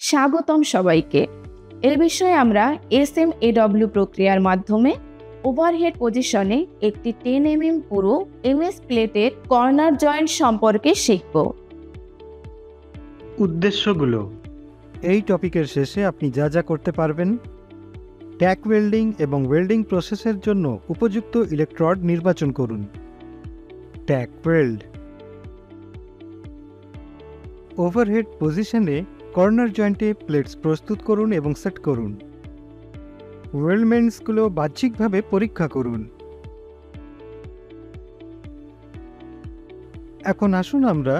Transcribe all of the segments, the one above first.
স্বাগতম সবাইকে। এর বিষয়ে আমরা SMAW প্রক্রিয়ার মাধ্যমে ওভারহেড পজিশনে একটি 10 mm পুরু MS প্লেটের কর্নার জয়েন্ট সম্পর্কে শিখব। উদ্দেশ্যগুলো এই টপিকের শেষে আপনি যা যা করতে পারবেন: ট্যাক ওয়েল্ডিং এবং ওয়েল্ডিং প্রসেসের জন্য উপযুক্ত ইলেকট্রোড নির্বাচন করুন। ট্যাক ওয়েল্ড। ওভারহেড পজিশনে কর্নার জয়েন্টে প্লেটস প্রস্তুত করুন এবং সেট করুন। ওয়েল্ডমেন্টসগুলো বাহ্যিকভাবে পরীক্ষা করুন। এখন আসুন আমরা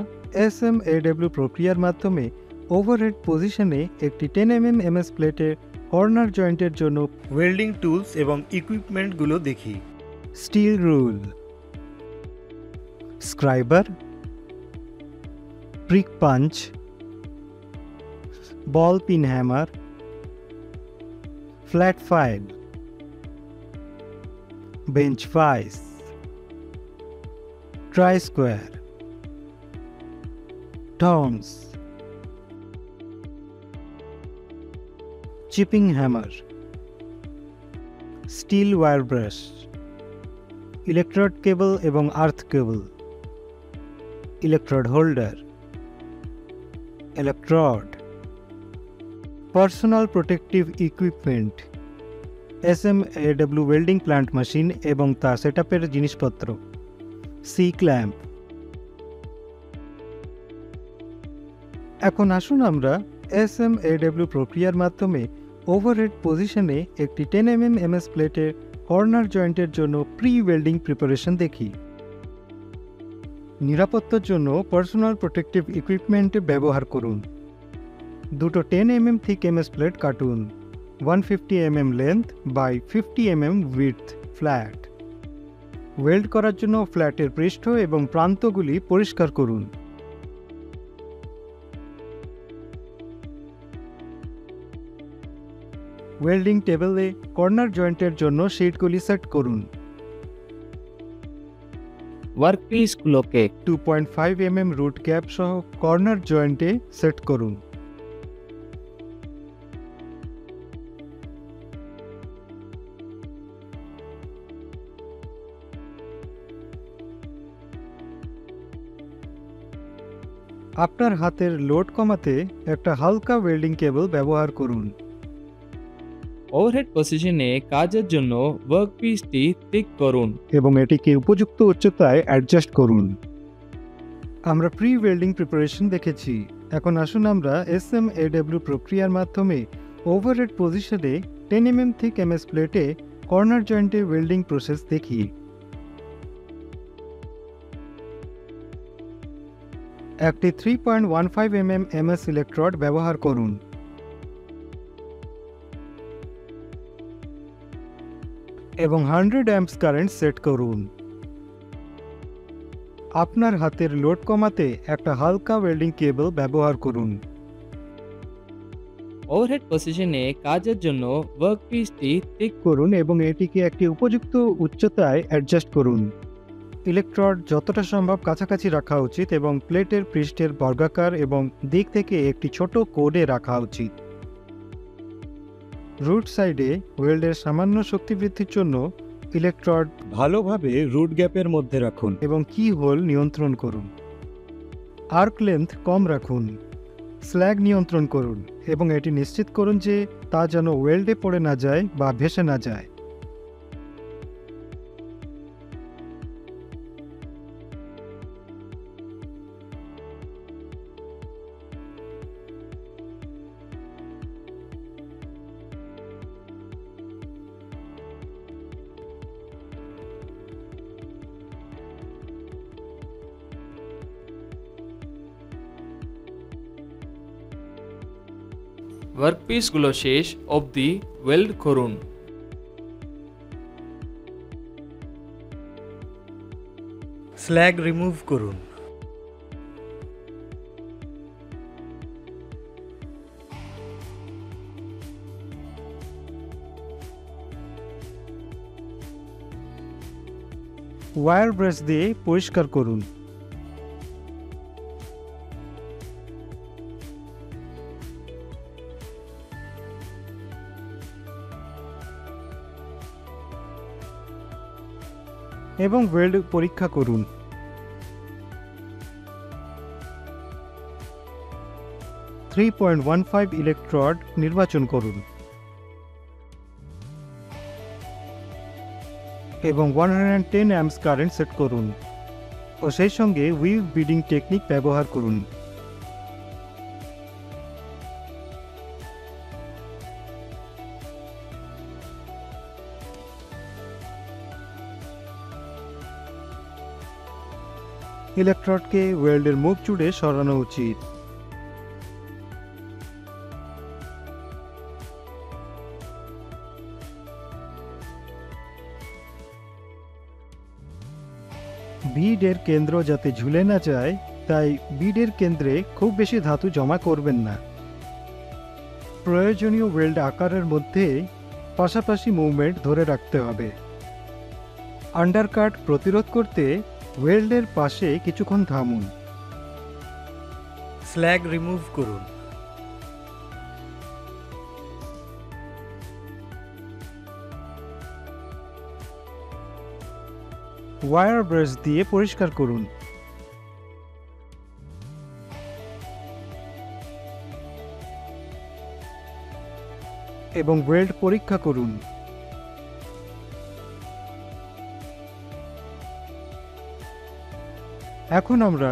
SMAW প্রক্রিয়ার মাধ্যমে ওভারহেড পজিশনে একটি 10 mm MS প্লেটের কর্নার জয়েন্টের জন্য ওয়েল্ডিং টুলস এবং ইকুইপমেন্টগুলো দেখি। Steel rule, scriber, prick punch, ball pin hammer, flat file, bench vice, try square, tongs, chipping hammer, steel wire brush, electrode cable এবং earth cable, electrode holder, electrode, personal protective equipment, SMAW welding plant machine এবং তা সেটআপের জিনিসপত্র, C clamp. এখন আসুন আমরা SMAW প্রক্রিয়ার মাধ্যমে overhead পজিশনে একটি 10 mm MS প্লেটের কর্নার জয়েন্টের জন্য প্রি ওয়েল্ডিং প্রিপারেশন দেখি। নিরাপত্তার জন্য পার্সোনাল প্রোটেক্টিভ ইকুইপমেন্ট ব্যবহার করুন। দুটো 10 mm থিক MS প্লেট কাটুন, 150 mm length by 50 mm width flat. Weld করার জন্য ফ্ল্যাটের পৃষ্ঠ এবং প্রান্তগুলি পরিষ্কার করুন। ওয়েল্ডিং টেবিলে কর্নার জয়েন্টের জন্য শীটগুলি সেট করুন। ওয়ার্কপিসগুলোকে 2.5 mm রুট ক্যাপ সহ কর্নার জয়েন্টে সেট করুন। আপনার হাতের লোড কমাতে একটা হালকা ওয়েল্ডিং কেবল ব্যবহার করুন। ওভারহেড পজিশনে কাজের জন্য ওয়ার্কপিসটি ঠিক করুন এবং এটিকে উপযুক্ত উচ্চতায় অ্যাডজাস্ট করুন। আমরা প্রি ওয়েল্ডিং প্রিপারেশন দেখেছি। এখন আসুন আমরা SMAW প্রক্রিয়ার মাধ্যমে ওভারহেড পজিশনে 10 mm থিক MS প্লেটে কর্নার জয়েন্টে ওয়েল্ডিং প্রসেস দেখি। একটি 3.15 mm MS ইলেকট্রোড ব্যবহার করুন এবং 100 amps কারেন্ট সেট করুন। আপনার হাতের লোড কমাতে একটা হালকা ওয়েল্ডিং কেবল ব্যবহার করুন। ওভারহেড পজিশনে কাজের জন্য ওয়ার্কপিসটি ঠিক করুন এবং এটিকে একটি উপযুক্ত উচ্চতায় অ্যাডজাস্ট করুন। ইলেকট্রোড যতটা সম্ভব কাছাকাছি রাখা উচিত এবং প্লেটের পৃষ্ঠের বর্গাকার এবং দিক থেকে একটি ছোট কোডে রাখা উচিত। রুট সাইডে ওয়েল্ডের সামান্য শক্তি বৃদ্ধির জন্য ইলেকট্রোড ভালোভাবে রুট গ্যাপের মধ্যে রাখুন এবং কি হোল নিয়ন্ত্রণ করুন। আর্ক লেন্থ কম রাখুন। স্ল্যাগ নিয়ন্ত্রণ করুন এবং এটি নিশ্চিত করুন যে তা যেন ওয়েল্ডে পড়ে না যায় বা ভেসে না যায়। ওয়ার্কপিসগুলো শেষ অবধি ওয়েল্ড করুন। স্ল্যাগ রিমুভ করুন। ওয়্যার ব্রাশ দিয়ে পরিষ্কার করুন। এবং ওয়েল্ড পরীক্ষা করুন। .15 ইলেকট্রোড নির্বাচন করুন এবং 110 অ্যাম্পস কারেন্ট সেট করুন ও সেই সঙ্গে উইভ বিডিং টেকনিক ব্যবহার করুন। ইলেকট্রোডকে ওয়েল্ডের মুখ জুড়ে সরানো উচিত। বিডের কেন্দ্র যাতে ঝুলে না যায় তাই বিডের কেন্দ্রে খুব বেশি ধাতু জমা করবেন না। প্রয়োজনীয় ওয়েল্ড আকারের মধ্যে পাশাপাশি মুভমেন্ট ধরে রাখতে হবে। আন্ডারকাট প্রতিরোধ করতে ওয়েল্ডের পাশে কিছুক্ষণ থামুন। স্ল্যাগ রিমুভ করুন। ওয়্যার ব্রাশ দিয়ে পরিষ্কার করুন। এবং ওয়েল্ড পরীক্ষা করুন। এখন আমরা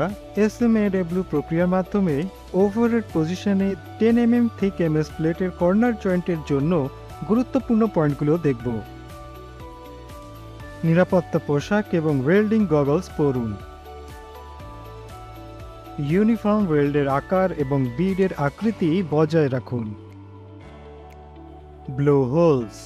SMAW প্রক্রিয়ার মাধ্যমে ওভারহেড পজিশনে 10 mm থিক MS প্লেটের কর্নার জয়েন্টের জন্য গুরুত্বপূর্ণ পয়েন্টগুলো দেখব। নিরাপত্তা পোশাক এবং ওয়েল্ডিং গগলস পরুন। ইউনিফর্ম ওয়েল্ডের আকার এবং বিডের আকৃতি বজায় রাখুন। Blow holes.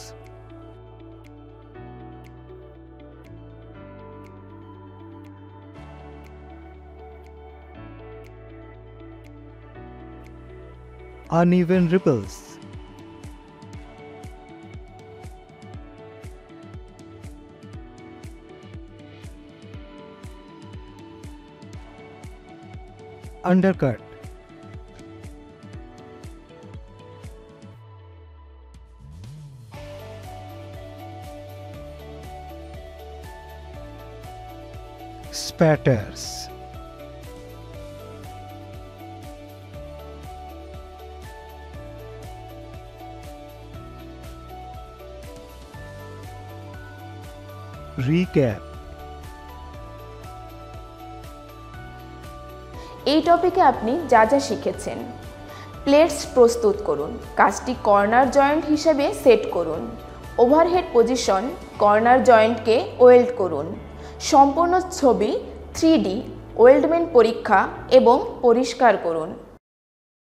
uneven ripples. Undercut. Spatters. Recap. এই টপিকে আপনি যা যা শিখেছেন: প্লেটস প্রস্তুত করুন, কাজটি কর্নার জয়েন্ট হিসেবে সেট করুন, ওভারহেড পজিশন, কর্নার জয়েন্টকে ওয়েল্ড করুন, সম্পূর্ণ ছবি 3D ওয়েল্ডমেন্ট পরীক্ষা এবং পরিষ্কার করুন।